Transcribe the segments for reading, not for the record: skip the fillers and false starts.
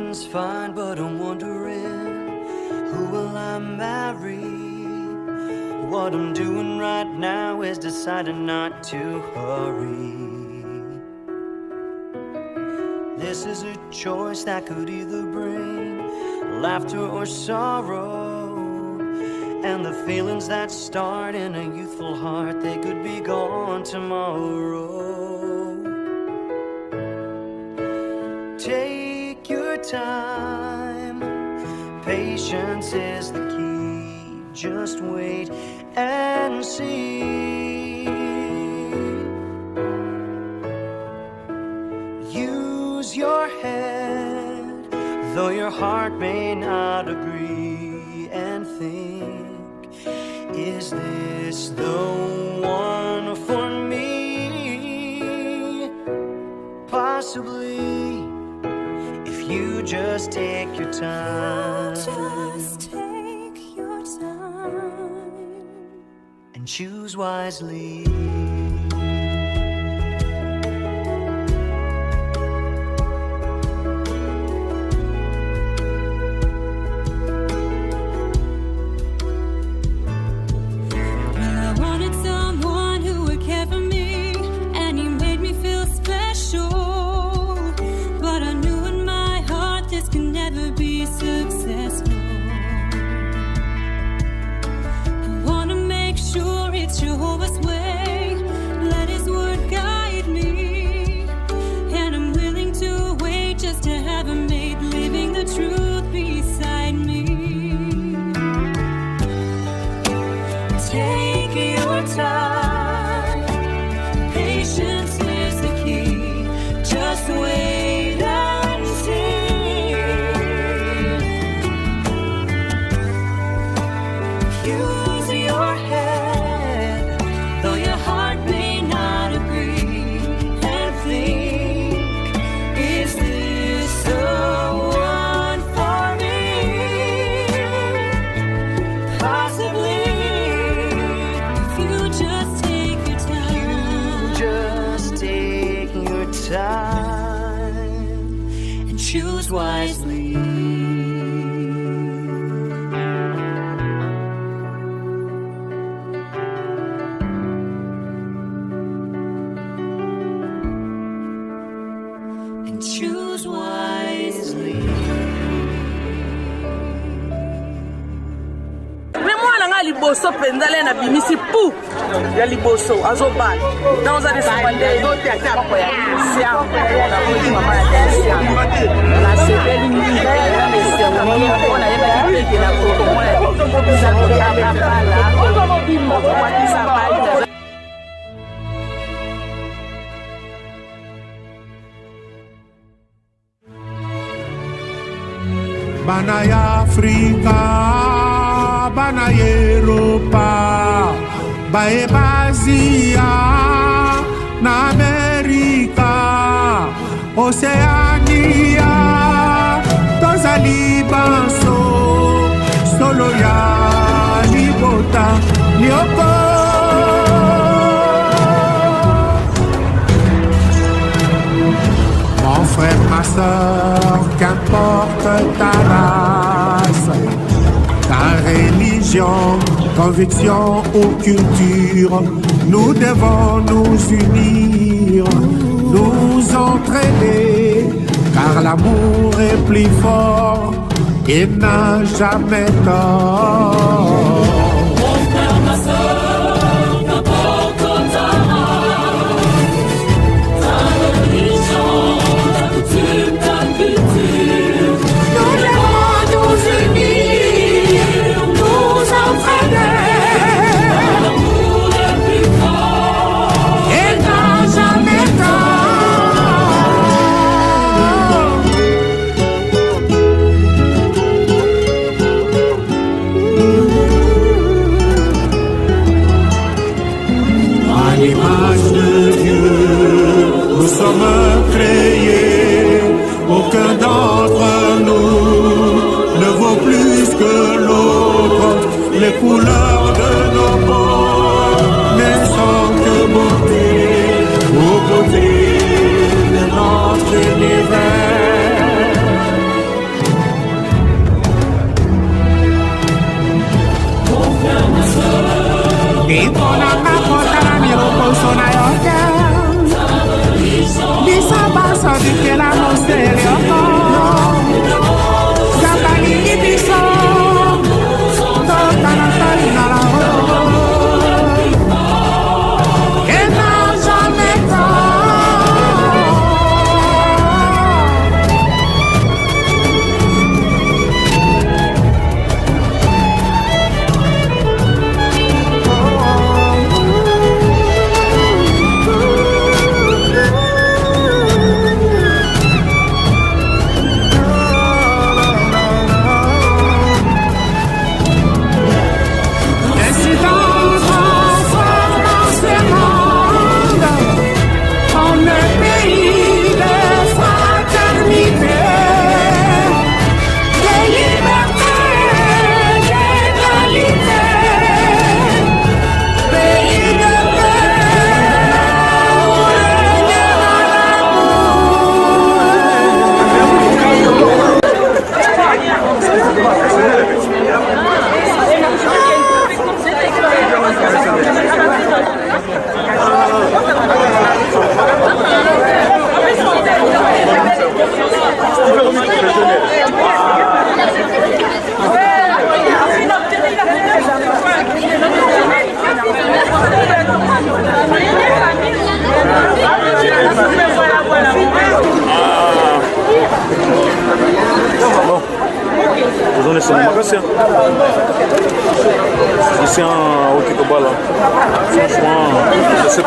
everything's fine, but I'm wondering, who will I marry? What I'm doing right now is deciding not to hurry. This is a choice that could either bring laughter or sorrow, and the feelings that start in a youthful heart, they could be gone tomorrow. Take your time, patience is the key. Just wait and see. Use your head, though your heart may not agree, and think, is this the one for me? Possibly, if you just take your time. Just take your time and choose wisely. Choose wisely. And choose wisely. Liboso pendale na bimisi pu ya liboso azobala na oza de sabande dote ata ko ya sia na ko mama ya sia la sebeli ngira ya sia mama ona yeba kipeke na ko moya za ko abala ko mo bimmo ko matisa baita bana ya Afrika bana Europa bae Asia na Amerika Oceania tozali banso solo ya libota lioko mon frère ma soeur qu'importe ta race, ta religion, conviction ou culture, nous devons nous unir, nous entraîner, car l'amour est plus fort et n'a jamais tort. Mon frère, ma soeur, qu'importe ta race, ta religion, ta coutume, ta culture, nous devons nous unir, nous entraîner. L'amour est plus fort et n'a jamais tort.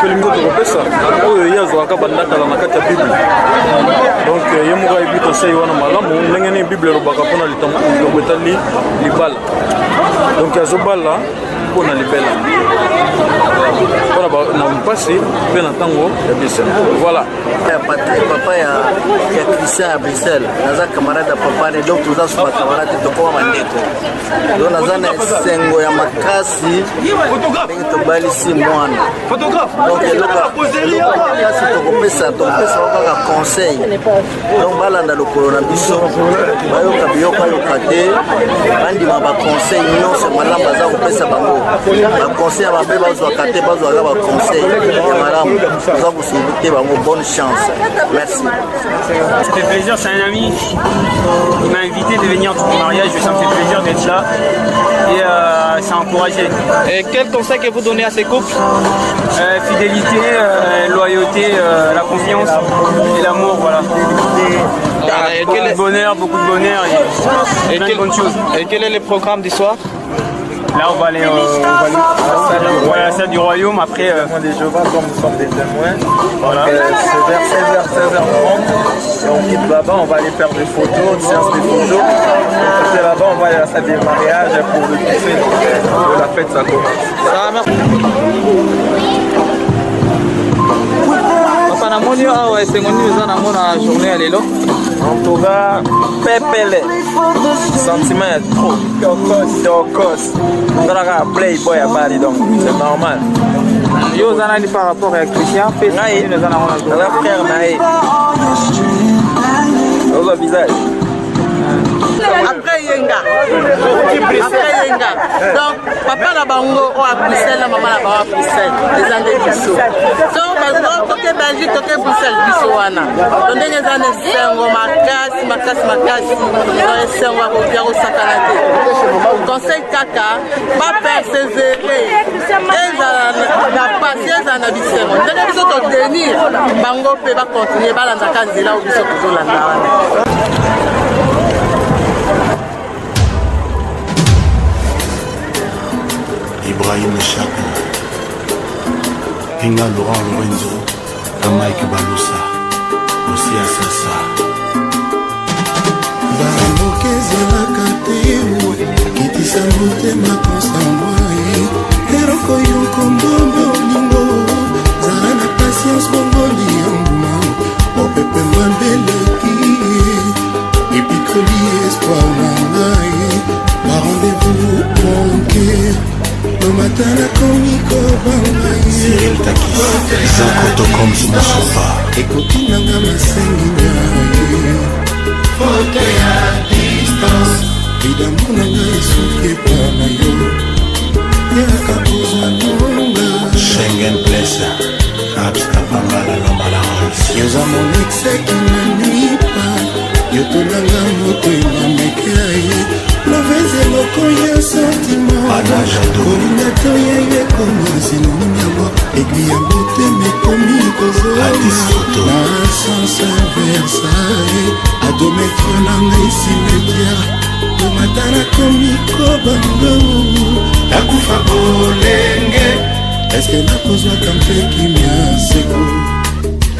tolingo tokopesa oyo ye azwaka bandakala na kati ya bible donc ye moko ayebi conseil wana malamu ndenge nini bible elobaka mpona likambo etali libala donc azobala mpona libela mpona na mpasi mpe na ntango ya biso voilà papa ya Christian ya Bruxelles naza camarade ya papa ne donc toza suba camarade tokoma bandeko donc naza na esengo ya makasi ndenge tobalisi mwana donc eloko makasi tokopesa kaka conseil donc balanda lokolo na biso bayoka biyoka yoka te bandima baconseil nyonso malamu baza kopesa bango baconseil ya mabe bazwaka te bazwaka baconseil ya malamu toza kosubi te bango bonne chance. Merci. Ça fait plaisir, c'est un ami. Il m'a invité de venir pour mon mariage, ça me fait plaisir d'être là. Et c'est encouragé. Et quel conseil que vous donnez à ces couples? Fidélité, loyauté, la confiance et l'amour, voilà. Beaucoup de bonheur et plein de bonnes choses. Et quel est le programme du soir? Là, on va aller à la salle du royaume. Après, des Jéhovah, comme nous sommes des témoins. Voilà. C'est vers 16h, 16h30. Et on quitte là-bas, on va aller faire des photos, une séance de photos. Après là-bas, on va aller à la salle des mariages pour le buffet de la fête, ça commence. Ça marche. Papa, namoni awa esengoni eza nango na journée ya lelo. En tout cas, pepele. Sentiment est trop. Tokos. On a un playboy à Paris, donc c'est normal. Yo zanani par rapport à Christian, fait ça, il nous en a un frère Naï. Au visage. Après Yenga. Donc, papa na bango au à Bruxelles, maman na bango à Bruxelles. Les années biso. Donc, bango côté Belgique, côté Bruxelles biso wana. Donc, les années sengo makasi. Donc, sengo akopia ko sakanate. Conseil kaka, pas persévérer. Na patience na bisengo. Donc, biso to tenir. Bango pe ba continuer balanda kanzela ou biso kozolanda wana. Ibrahim Chaka, Inga Laurent Lorenzo, Mike Balusa, aussi à Sassa. Bamokezela kateu, kitisa motema konsamwai, eroko yoko mbombo lingo, zara na patience bongo lianguma, opepe mbambeleki, epikoli espoir nangai, ma rendez-vous manqué. Le matin la comico bangai Cyril Takis Zakoto comme son sofa Ekoti nanga masengi ngai Fote à distance Bidamu nanga esuke pa na yo Yaka kozwa nonga Schengen Place Abs kapangala lomala Rolls Yoza mon exeki na nipa Yoto nanga moto inamekai Loveze loko ya sentiment Kolingato ya ye komi Sinoninyamo Egli ya bote me komi kozola Na sens Versailles Adometro nanga cimetière Lomatana komi kobango Nakufa bolenge Eske nakozwa kampe kimia seko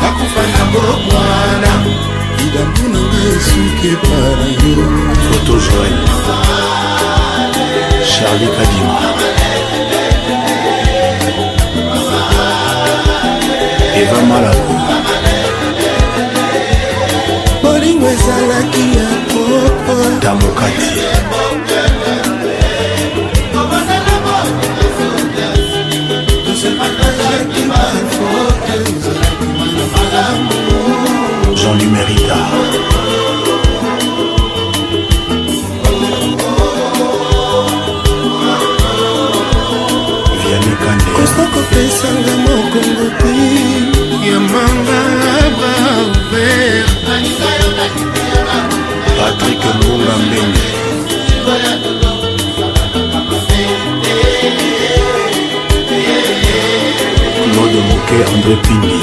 Nakufa na bomwana Idambu nanga esuke para yo Photo Joël Charlie Kadima Eva Malabo Bolingo ezalaki ya poko Tamokati Jean-Louis Mérida Vianney Kandé Kostoko pesanga mokongo te ya manga baouvert Patrick Mbunga Mbenge Claude Mouquet André Pindi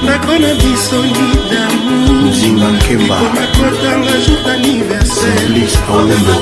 Nakona bisolida Muzinga Nkemba Komakotanga jour d'anniversaire Simplice Aoumbo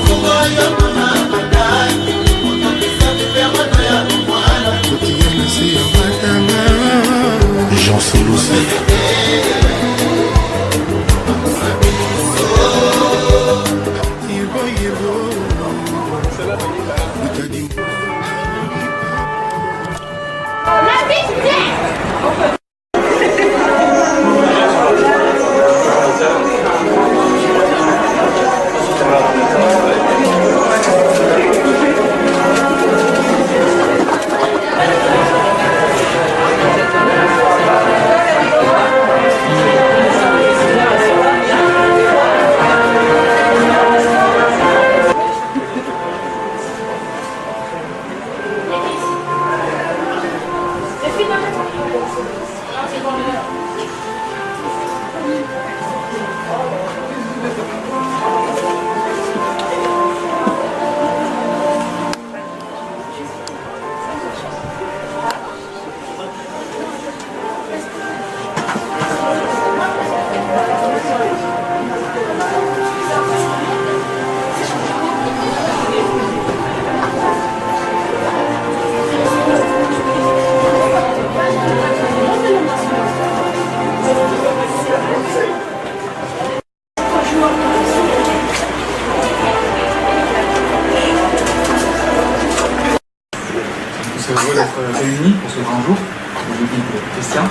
sommes heureux d'être réunis pour ce grand jour, pour le guide chrétien.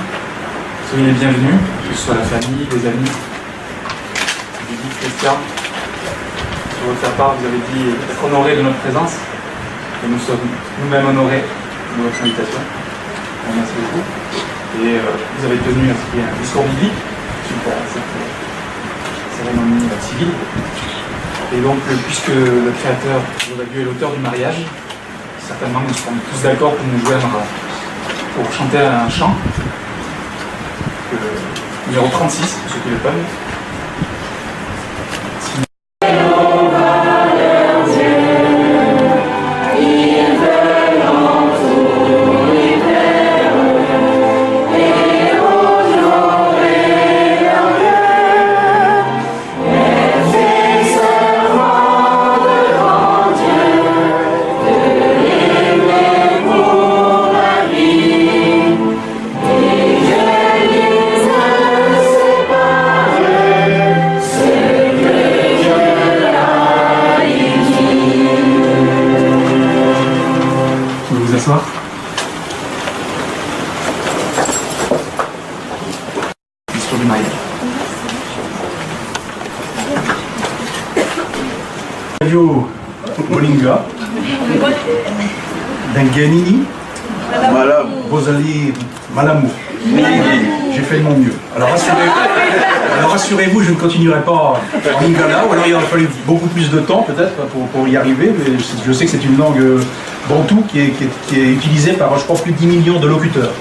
Soyez les bienvenus, que ce soit la famille, les amis, le guide chrétien. Sur votre part, vous avez dit être honorés de notre présence, et nous sommes nous-mêmes honorés de votre invitation. Merci beaucoup. Et vous avez tenu un discours biblique suite à cette cérémonie civile. Et donc, puisque le Créateur, Dieu, est l'auteur du mariage, certainement nous serons tous d'accord pour nous joindre pour chanter un chant, numéro 36, pour ceux qui le peuvent. Bolinga, Dengenini, Bozali, Malamou. J'ai fait de mon mieux. Alors rassurez-vous, je ne continuerai pas en lingala, ou alors il aurait fallu beaucoup plus de temps peut-être pour y arriver, mais je sais que c'est une langue bantou qui est utilisée par, je crois, plus de 10 millions de locuteurs.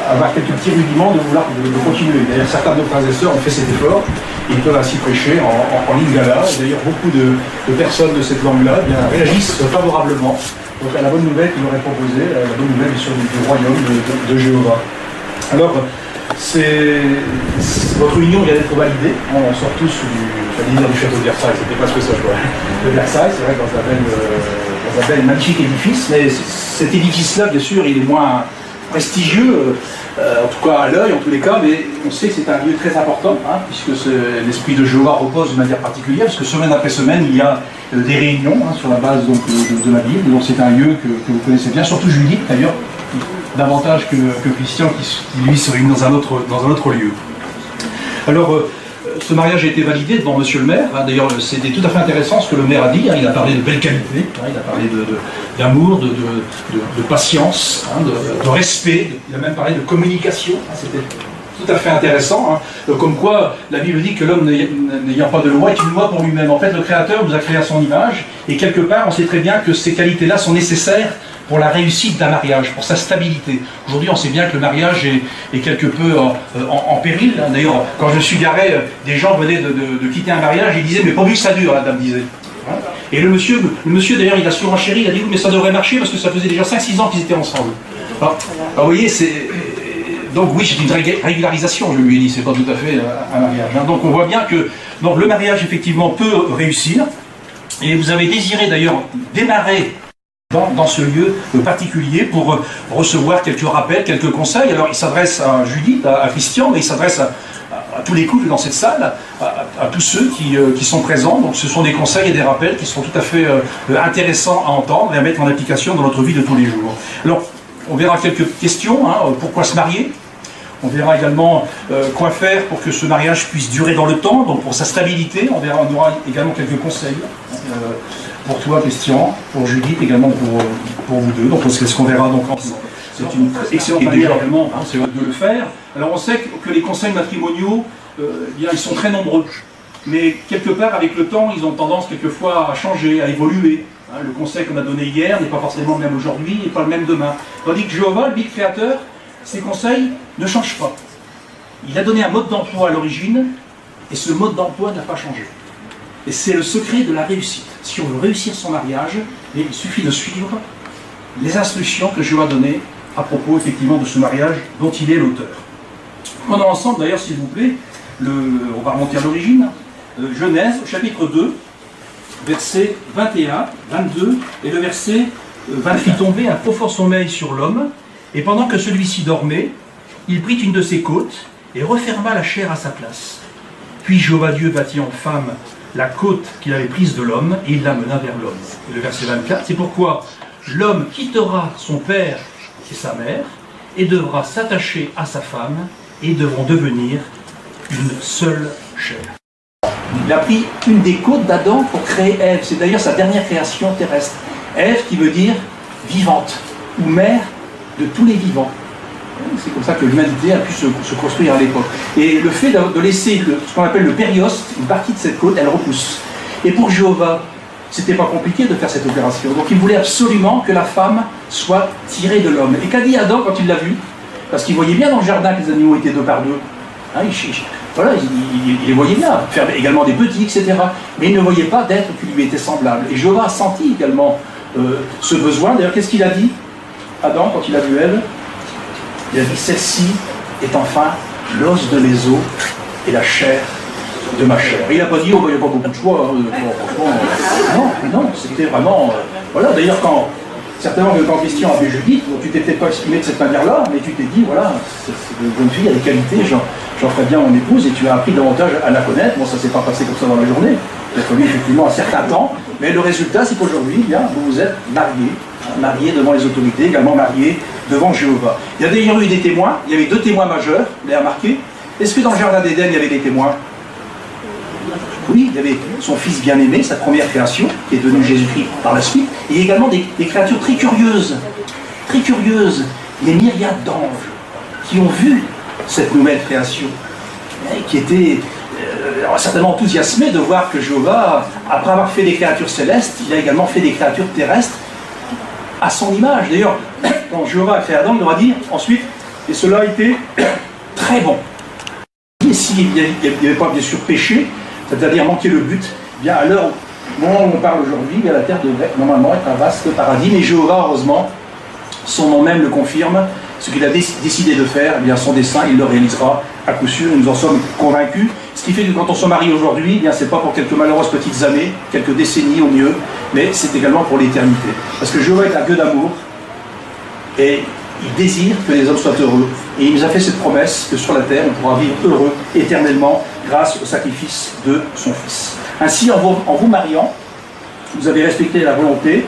Avoir quelques petits rudiments de continuer. D'ailleurs, certains de nos frères et sœurs ont fait cet effort. Ils peuvent ainsi prêcher en lingala. D'ailleurs, beaucoup de personnes de cette langue-là réagissent favorablement. Donc, à la bonne nouvelle qu'il aurait proposée, la bonne nouvelle bien sûr du royaume de Jéhovah. Alors, votre union vient d'être validée. On sort tous du château de Versailles. C'était presque ça, je crois. De Versailles, c'est vrai, dans un bel magnifique édifice. Mais cet édifice-là, bien sûr, il est moins prestigieux, en tout cas à l'œil, en tous les cas, mais on sait que c'est un lieu très important, hein, puisque l'esprit de Jéhovah repose de manière particulière, parce que semaine après semaine, il y a des réunions sur la base donc, de la Bible, donc c'est un lieu que vous connaissez bien, surtout Judith d'ailleurs, davantage que Christian qui lui se réunit dans un autre lieu. Alors, ce mariage a été validé devant monsieur le maire. D'ailleurs, c'était tout à fait intéressant ce que le maire a dit. Il a parlé de belles qualités, il a parlé d'amour, de patience, de respect. Il a même parlé de communication. C'était tout à fait intéressant. Comme quoi, la Bible dit que l'homme n'ayant pas de loi est une loi pour lui-même. En fait, le Créateur nous a créé à son image. Et quelque part, on sait très bien que ces qualités-là sont nécessaires pour la réussite d'un mariage, pour sa stabilité. Aujourd'hui, on sait bien que le mariage est quelque peu en péril. D'ailleurs, quand je me suis garé, des gens venaient de quitter un mariage, ils disaient « mais pourvu que ça dure », la dame disait. Et le monsieur d'ailleurs, il a surenchéri, il a dit « oui, mais ça devrait marcher parce que ça faisait déjà 5-6 ans qu'ils étaient ensemble ». Alors, vous voyez, donc oui, c'est une régularisation, je lui ai dit, c'est pas tout à fait un mariage. Donc on voit bien que le mariage, effectivement, peut réussir. Et vous avez désiré, d'ailleurs, démarrer dans ce lieu particulier pour recevoir quelques rappels, quelques conseils. Alors il s'adresse à Judith, à Christian, mais il s'adresse à tous les couples dans cette salle, à tous ceux qui sont présents. Donc ce sont des conseils et des rappels qui sont tout à fait intéressants à entendre et à mettre en application dans notre vie de tous les jours. Alors on verra quelques questions, pourquoi se marier ? On verra également quoi faire pour que ce mariage puisse durer dans le temps, donc pour sa stabilité. On aura également quelques conseils pour toi, Christian, pour Judith, également pour vous deux. Donc c'est ce qu'on verra donc ensemble. C'est une excellente manière également de le faire. Alors on sait que les conseils matrimoniaux, ils sont très nombreux. Mais quelque part, avec le temps, ils ont tendance quelquefois à changer, à évoluer. Le conseil qu'on a donné hier n'est pas forcément le même aujourd'hui et pas le même demain. Tandis que Jéhovah, le Créateur, ses conseils ne changent pas. Il a donné un mode d'emploi à l'origine, et ce mode d'emploi n'a pas changé. Et c'est le secret de la réussite. Si on veut réussir son mariage, il suffit de suivre les instructions que Jéhovah a données à propos effectivement de ce mariage dont il est l'auteur. Prenons ensemble d'ailleurs, s'il vous plaît, on va remonter à l'origine, Genèse, chapitre 2, versets 21, 22, et le verset 20. Fit tomber un profond sommeil sur l'homme, et pendant que celui-ci dormait, il prit une de ses côtes et referma la chair à sa place. Puis Jéhovah Dieu bâtit en femme la côte qu'il avait prise de l'homme, et il l'amena vers l'homme. Et le verset 24, c'est pourquoi l'homme quittera son père et sa mère et devra s'attacher à sa femme et devront devenir une seule chair. Il a pris une des côtes d'Adam pour créer Ève. C'est d'ailleurs sa dernière création terrestre. Ève qui veut dire vivante ou mère de tous les vivants. C'est comme ça que l'humanité a pu se construire à l'époque. Et le fait de laisser ce qu'on appelle le périoste, une partie de cette côte, elle repousse. Et pour Jéhovah, c'était pas compliqué de faire cette opération. Donc il voulait absolument que la femme soit tirée de l'homme. Et qu'a dit Adam quand il l'a vu? Parce qu'il voyait bien dans le jardin que les animaux étaient deux par deux. Hein, il les voyait bien, faire également des petits, etc. Mais il ne voyait pas d'être qui lui était semblable. Et Jéhovah a senti également ce besoin. D'ailleurs, qu'est-ce qu'il a dit, Adam, quand il a vu Ève? Il a dit, celle-ci est enfin l'os de mes os et la chair de ma chair. Et il n'a pas dit, oh, il n'y a pas beaucoup de choix. Non, c'était vraiment... voilà, d'ailleurs, certainement que quand Christian avait Judith, tu t'étais pas exprimé de cette manière-là, mais tu t'es dit, voilà, cette bonne fille a des qualités, j'en ferai bien mon épouse, et tu as appris davantage à la connaître. Bon, ça ne s'est pas passé comme ça dans la journée, il a fallu effectivement un certain temps, mais le résultat, c'est qu'aujourd'hui, vous êtes mariés devant les autorités, également mariés devant Jéhovah. Il y a d'ailleurs eu des témoins, il y avait 2 témoins majeurs, vous l'avez remarqué. Est-ce que dans le jardin d'Éden, il y avait des témoins? Oui, il y avait son fils bien-aimé, sa première création, qui est devenu Jésus-Christ par la suite. Et il y a également des créatures très curieuses, les myriades d'anges, qui ont vu cette nouvelle création, qui étaient certainement enthousiasmés de voir que Jéhovah, après avoir fait des créatures célestes, il a également fait des créatures terrestres à son image. D'ailleurs, quand Jéhovah a fait Adam, il leur a dit ensuite, et cela a été très bon. Et s'il n'y avait pas bien sûr péché, c'est-à-dire manquer le but, bien à l'heure où on parle aujourd'hui, la terre devrait normalement être un vaste paradis, mais Jéhovah, heureusement, son nom même le confirme, ce qu'il a décidé de faire, eh bien son dessein, il le réalisera à coup sûr, nous en sommes convaincus. Ce qui fait que quand on se marie aujourd'hui, eh c'est pas pour quelques malheureuses petites années, quelques décennies au mieux, mais c'est également pour l'éternité. Parce que Jéhovah est un Dieu d'amour, et il désire que les hommes soient heureux. Et il nous a fait cette promesse que sur la terre, on pourra vivre heureux éternellement grâce au sacrifice de son Fils. Ainsi, en vous mariant, vous avez respecté la volonté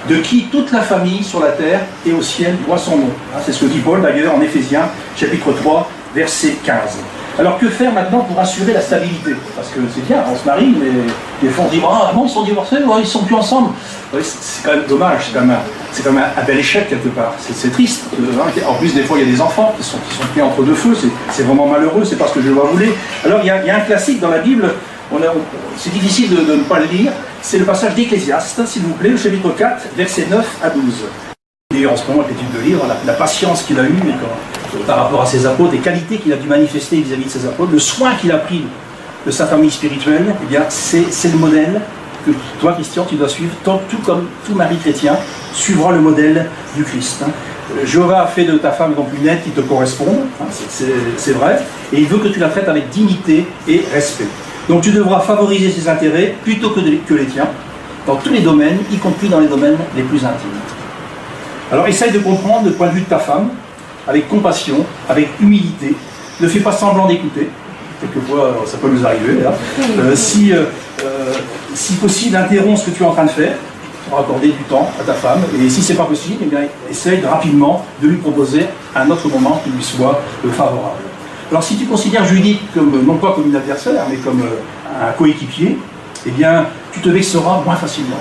de qui toute la famille sur la terre et au ciel doit son nom. C'est ce que dit Paul d'ailleurs en Éphésiens, chapitre 3, verset 15. Alors que faire maintenant pour assurer la stabilité? Parce que c'est bien, on se marie, mais des fois on dit ah non, ils sont divorcés, ils ne sont plus ensemble. Oui, c'est quand même dommage, c'est quand même un bel échec quelque part. C'est triste. En plus, des fois, il y a des enfants qui sont pris entre deux feux, c'est vraiment malheureux, c'est pas ce que je voulais. Alors il y a un classique dans la Bible, c'est difficile de ne pas le lire, c'est le passage d'Ecclésiaste, s'il vous plaît, le chapitre 4, versets 9 à 12. Et en ce moment, l'étude de lire, la patience qu'il a eue par rapport à ses apôtres, les qualités qu'il a dû manifester vis-à-vis de ses apôtres, le soin qu'il a pris de sa famille spirituelle, eh bien, c'est le modèle que toi, Christian, tu dois suivre, tout comme tout mari chrétien suivra le modèle du Christ. Jéhovah a fait de ta femme donc une aide qui te corresponde, c'est vrai, et il veut que tu la traites avec dignité et respect. Donc tu devras favoriser ses intérêts plutôt que les tiens, dans tous les domaines, y compris dans les domaines les plus intimes. Alors essaye de comprendre le point de vue de ta femme, avec compassion, avec humilité. Ne fais pas semblant d'écouter. Quelquefois, ça peut nous arriver. Si possible, interromps ce que tu es en train de faire pour accorder du temps à ta femme. Et si ce n'est pas possible, eh bien, essaye rapidement de lui proposer un autre moment qui lui soit favorable. Alors si tu considères Judith non pas comme une adversaire, mais comme un coéquipier, eh bien, tu te vexeras moins facilement.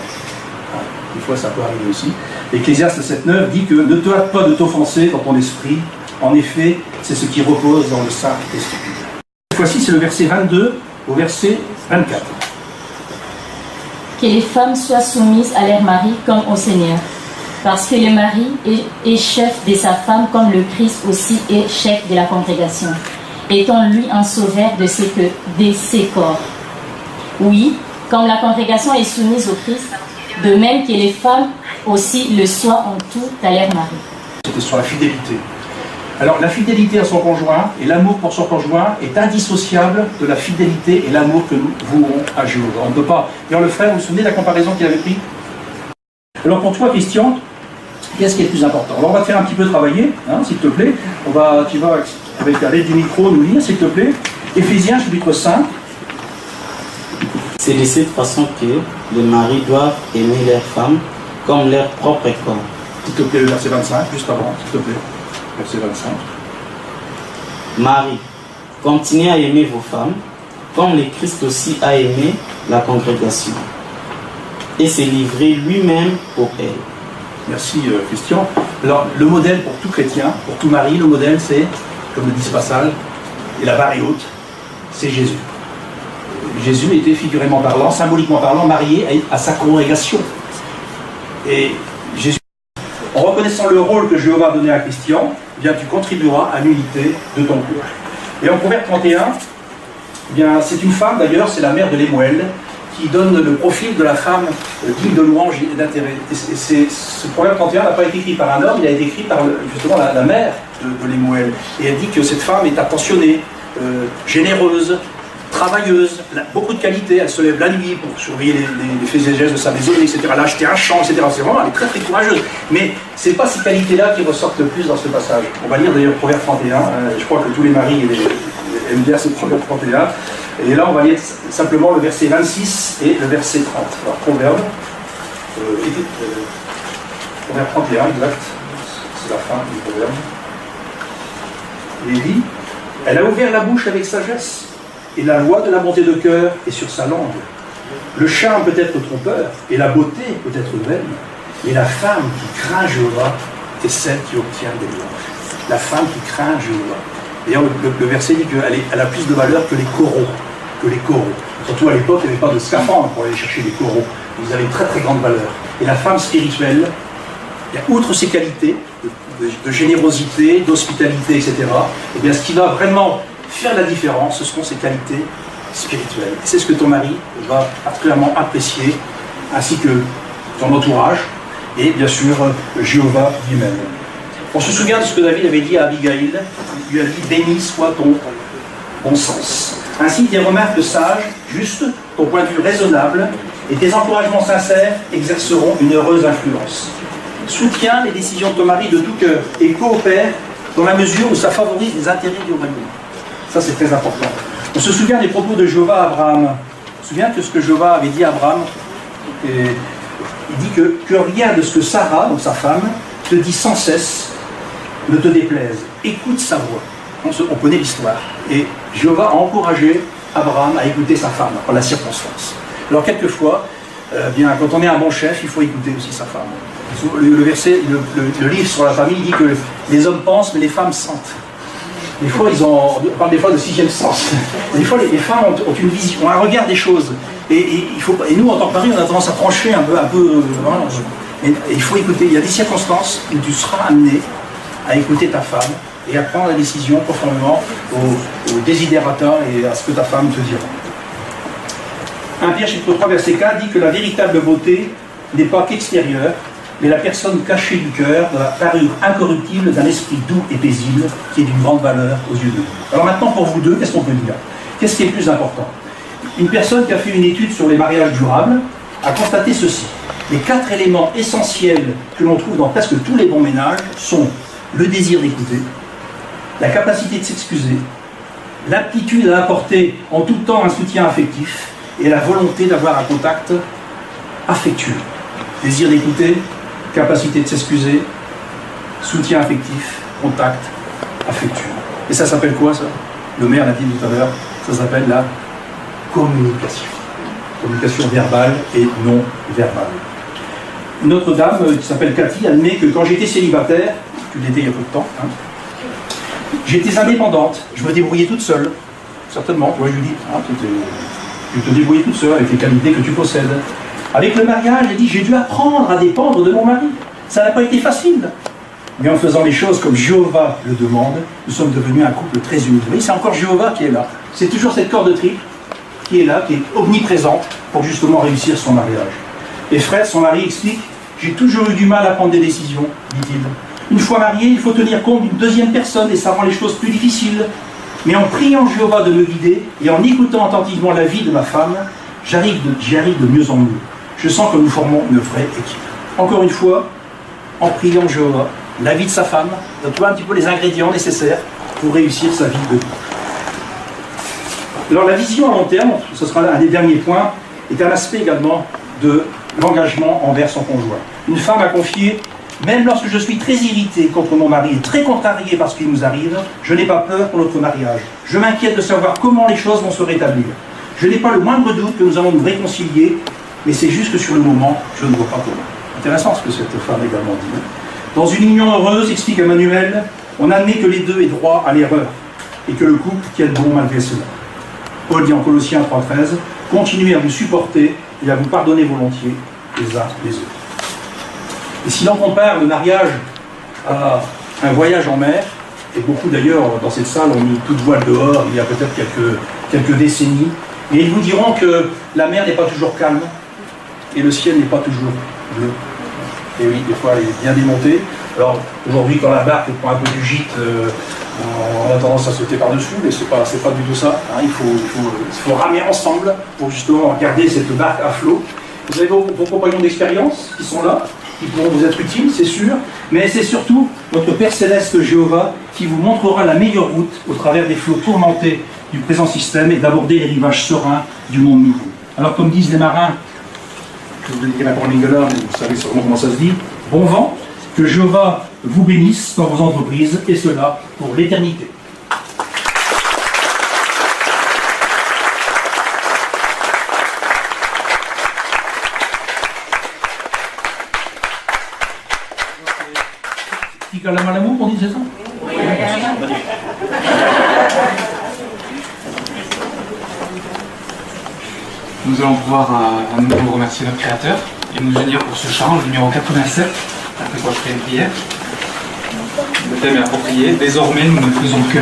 Des fois, ça peut arriver aussi. Ecclésiaste 7.9 dit que ne te hâte pas de t'offenser dans ton esprit. En effet, c'est ce qui repose dans le Saint-Esprit. Cette fois-ci, c'est le verset 22 au verset 24. Que les femmes soient soumises à leur mari comme au Seigneur. Parce que le mari est chef de sa femme comme le Christ aussi est chef de la congrégation, étant lui un sauveur de ses corps. Oui, comme la congrégation est soumise au Christ, de même que les femmes aussi le soient en tout à leur mari. C'était sur la fidélité. Alors la fidélité à son conjoint et l'amour pour son conjoint est indissociable de la fidélité et l'amour que nous vouons à Jéhovah. On ne peut pas. D'ailleurs le frère, vous vous souvenez de la comparaison qu'il avait prise? Alors pour toi, Christian, qu'est-ce qui est le plus important? Alors on va te faire un petit peu travailler, s'il te plaît. Tu vas, avec l'aide du micro, nous lire, s'il te plaît, Éphésiens chapitre 5. C'est de cette façon que les maris doivent aimer leurs femmes comme leur propre corps. S'il te plaît, le verset 25, juste avant, s'il te plaît. Verset 25. Marie, continuez à aimer vos femmes, comme le Christ aussi a aimé la congrégation, et s'est livré lui-même pour elle. Merci Christian. Alors le modèle pour tout chrétien, pour tout mari, le modèle c'est, comme le dit ce passage, et la barre est haute, c'est Jésus. Jésus était figurément parlant, symboliquement parlant, marié à sa congrégation. Et Jésus, en reconnaissant le rôle que Jéhovah a donné à Christian, eh bien, tu contribueras à l'unité de ton couple. Et en Proverbe 31, eh bien, c'est une femme d'ailleurs, c'est la mère de Lémuel, qui donne le profil de la femme digne de louange et d'intérêt. Et ce Proverbe 31 n'a pas été écrit par un homme, il a été écrit par justement la mère de Lémuel. Et elle dit que cette femme est attentionnée, généreuse, travailleuse, beaucoup de qualités, elle se lève la nuit pour surveiller les faits et gestes de sa maison, etc. Elle a acheté un champ, etc. C'est vraiment, elle est très très courageuse. Mais ce n'est pas ces qualités-là qui ressortent le plus dans ce passage. On va lire d'ailleurs Proverbe 31, je crois que tous les maris aiment bien ce Proverbe 31. Et là on va lire simplement le verset 26 et le verset 30. Alors Proverbe 31, exact, c'est la fin du Proverbe. Il dit, elle a ouvert la bouche avec sagesse, et la loi de la bonté de cœur est sur sa langue. Le charme peut être trompeur, et la beauté peut être vaine, mais la femme qui craint Jéhovah est celle qui obtient des louanges. La femme qui craint Jéhovah. D'ailleurs, le verset dit qu'elle a plus de valeur que les coraux. Surtout à l'époque, il n'y avait pas de scaphandre pour aller chercher les coraux. Ils avaient une très très grande valeur. Et la femme spirituelle, outre ses qualités de générosité, d'hospitalité, etc., et bien, ce qui va vraiment faire la différence, ce seront ses qualités spirituelles. Et c'est ce que ton mari va particulièrement apprécier, ainsi que ton entourage, et bien sûr Jéhovah lui-même. On se souvient de ce que David avait dit à Abigail, il lui a dit « Béni soit ton bon sens ». Ainsi, tes remarques sages, justes, ton point de vue raisonnable et tes encouragements sincères exerceront une heureuse influence. Soutiens les décisions de ton mari de tout cœur et coopère dans la mesure où ça favorise les intérêts du royaume. Ça, c'est très important. On se souvient des propos de Jéhovah à Abraham. On se souvient de ce que Jéhovah avait dit à Abraham. Et il dit que rien de ce que Sarah, donc sa femme, te dit sans cesse ne te déplaise. Écoute sa voix. On connaît l'histoire. Et Jéhovah a encouragé Abraham à écouter sa femme en la circonstance. Alors quelquefois, bien, quand on est un bon chef, il faut écouter aussi sa femme. Le livre sur la famille dit que les hommes pensent, mais les femmes sentent. Des fois, on parle des fois de sixième sens. Des fois, les femmes ont une vision, ont un regard des choses. Et nous, en tant que mari, on a tendance à trancher un peu. Il faut écouter. Il y a des circonstances où tu seras amené à écouter ta femme et à prendre la décision conformément au désidérata et à ce que ta femme te dira. 1 Pierre chapitre 3 verset 4 dit que la véritable beauté n'est pas qu'extérieure, mais la personne cachée du cœur, dans la parure incorruptible d'un esprit doux et paisible, qui est d'une grande valeur aux yeux de Dieu. Alors maintenant, pour vous deux, qu'est-ce qu'on peut dire? Qu'est-ce qui est le plus important? Une personne qui a fait une étude sur les mariages durables a constaté ceci. Les 4 éléments essentiels que l'on trouve dans presque tous les bons ménages sont le désir d'écouter, la capacité de s'excuser, l'aptitude à apporter en tout temps un soutien affectif et la volonté d'avoir un contact affectueux. Désir d'écouter, capacité de s'excuser, soutien affectif, contact affectueux. Et ça s'appelle quoi ça? Le maire l'a dit tout à l'heure, ça s'appelle la communication. Communication verbale et non verbale. Une autre dame qui s'appelle Cathy admet que quand j'étais célibataire, tu l'étais il y a peu de temps, j'étais indépendante, je me débrouillais toute seule, certainement, toi Judith, tu te débrouillais toute seule avec les qualités que tu possèdes. Avec le mariage, elle dit, j'ai dû apprendre à dépendre de mon mari. Ça n'a pas été facile. Mais en faisant les choses comme Jéhovah le demande, nous sommes devenus un couple très uni. Vous voyez, c'est encore Jéhovah qui est là. C'est toujours cette corde triple qui est là, qui est omniprésente pour justement réussir son mariage. Et Fred, son mari, explique, j'ai toujours eu du mal à prendre des décisions, dit-il. Une fois marié, il faut tenir compte d'une deuxième personne et ça rend les choses plus difficiles. Mais en priant Jéhovah de me guider et en écoutant attentivement la vie de ma femme, j'y arrive de mieux en mieux. Je sens que nous formons une vraie équipe. Encore une fois, en priant Jéhovah, la vie de sa femme, de trouver un petit peu les ingrédients nécessaires pour réussir sa vie de couple. Alors la vision à long terme, ce sera un des derniers points, est un aspect également de l'engagement envers son conjoint. Une femme a confié: même lorsque je suis très irritée contre mon mari et très contrariée par ce qui nous arrive, je n'ai pas peur pour notre mariage. Je m'inquiète de savoir comment les choses vont se rétablir. Je n'ai pas le moindre doute que nous allons nous réconcilier, mais c'est juste que sur le moment, je ne vois pas comment. Intéressant ce que cette femme a également dit. Dans une union heureuse, explique Emmanuel, on admet que les deux aient droit à l'erreur et que le couple tienne bon malgré cela. Paul dit en Colossiens 3,13, continuez à vous supporter et à vous pardonner volontiers les uns les autres. Et si l'on compare le mariage à un voyage en mer, et beaucoup d'ailleurs dans cette salle ont mis toute voile dehors il y a peut-être quelques décennies, et ils vous diront que la mer n'est pas toujours calme et le ciel n'est pas toujours bleu. Et oui, des fois elle est bien démontée. Alors aujourd'hui, quand la barque prend un peu du gîte, on a tendance à sauter par-dessus, mais c'est pas du tout ça. Hein. Il faut ramer ensemble pour justement garder cette barque à flot. Vous avez vos compagnons d'expérience qui sont là, qui pourront vous être utiles, c'est sûr, mais c'est surtout votre Père Céleste Jéhovah qui vous montrera la meilleure route au travers des flots tourmentés du présent système et d'aborder les rivages sereins du monde nouveau. Alors comme disent les marins, je vous le dirai pour Lingala, mais vous savez sûrement comment ça se dit, bon vent, que Jéhovah vous bénisse dans vos entreprises, et cela pour l'éternité. Tikalamalamo, on dit, c'est ça? Nous allons pouvoir à nouveau remercier notre Créateur et nous unir pour ce chant, le numéro 87, après quoi je ferai une prière. Le thème est approprié. Désormais, nous ne faisons que.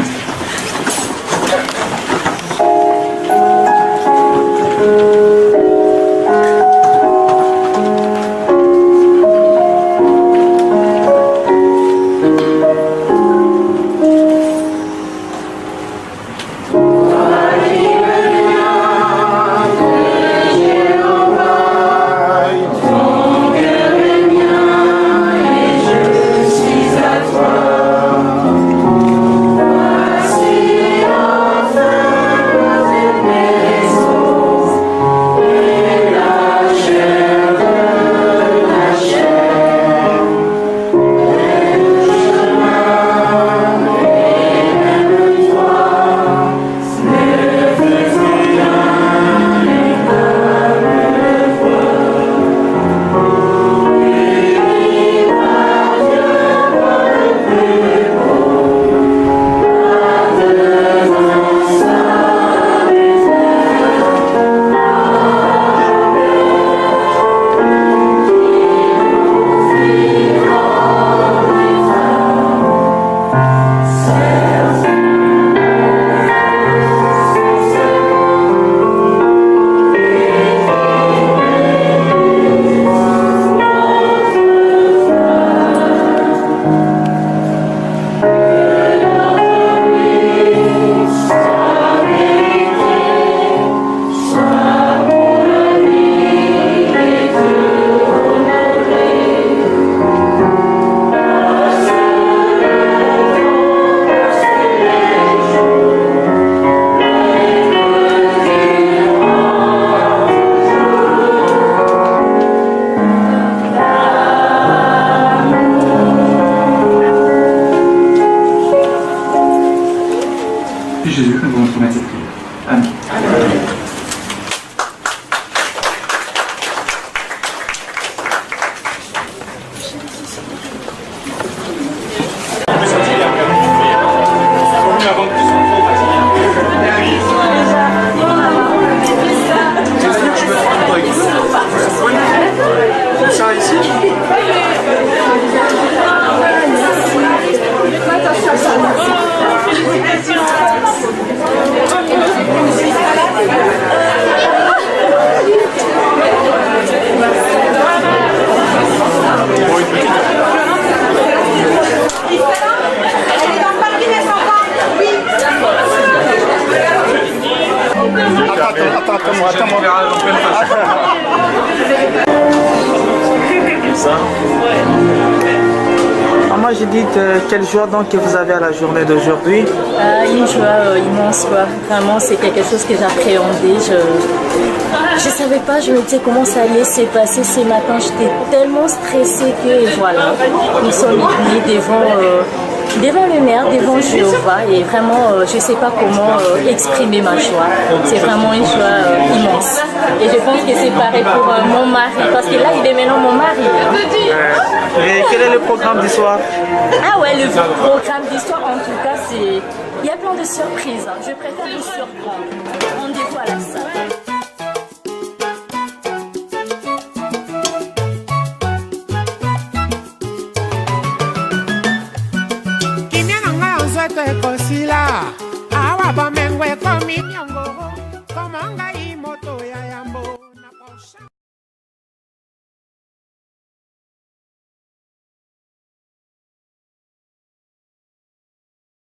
Jésus, nous voulons promettre cette prière. Amen. Moi j'ai dit quelle joie donc que vous avez à la journée d'aujourd'hui. Une joie immense quoi. Vraiment c'est quelque chose que j'appréhendais. Je savais pas, je me disais comment ça allait se passer ce matin. J'étais tellement stressée que voilà, nous sommes venus devant le maire, devant Jéhovah, et vraiment, je sais pas comment exprimer ma joie. C'est vraiment une joie immense. Et je pense que c'est pareil pour mon mari, parce que là, il est maintenant mon mari. Et quel est le programme du soir? Ah ouais, le programme d'histoire, en tout cas, c'est... Il y a plein de surprises. Je préfère vous surprendre. Rendez-vous à la salle. Kinyana nga onzo te kosila awa bomengwe komi nyongo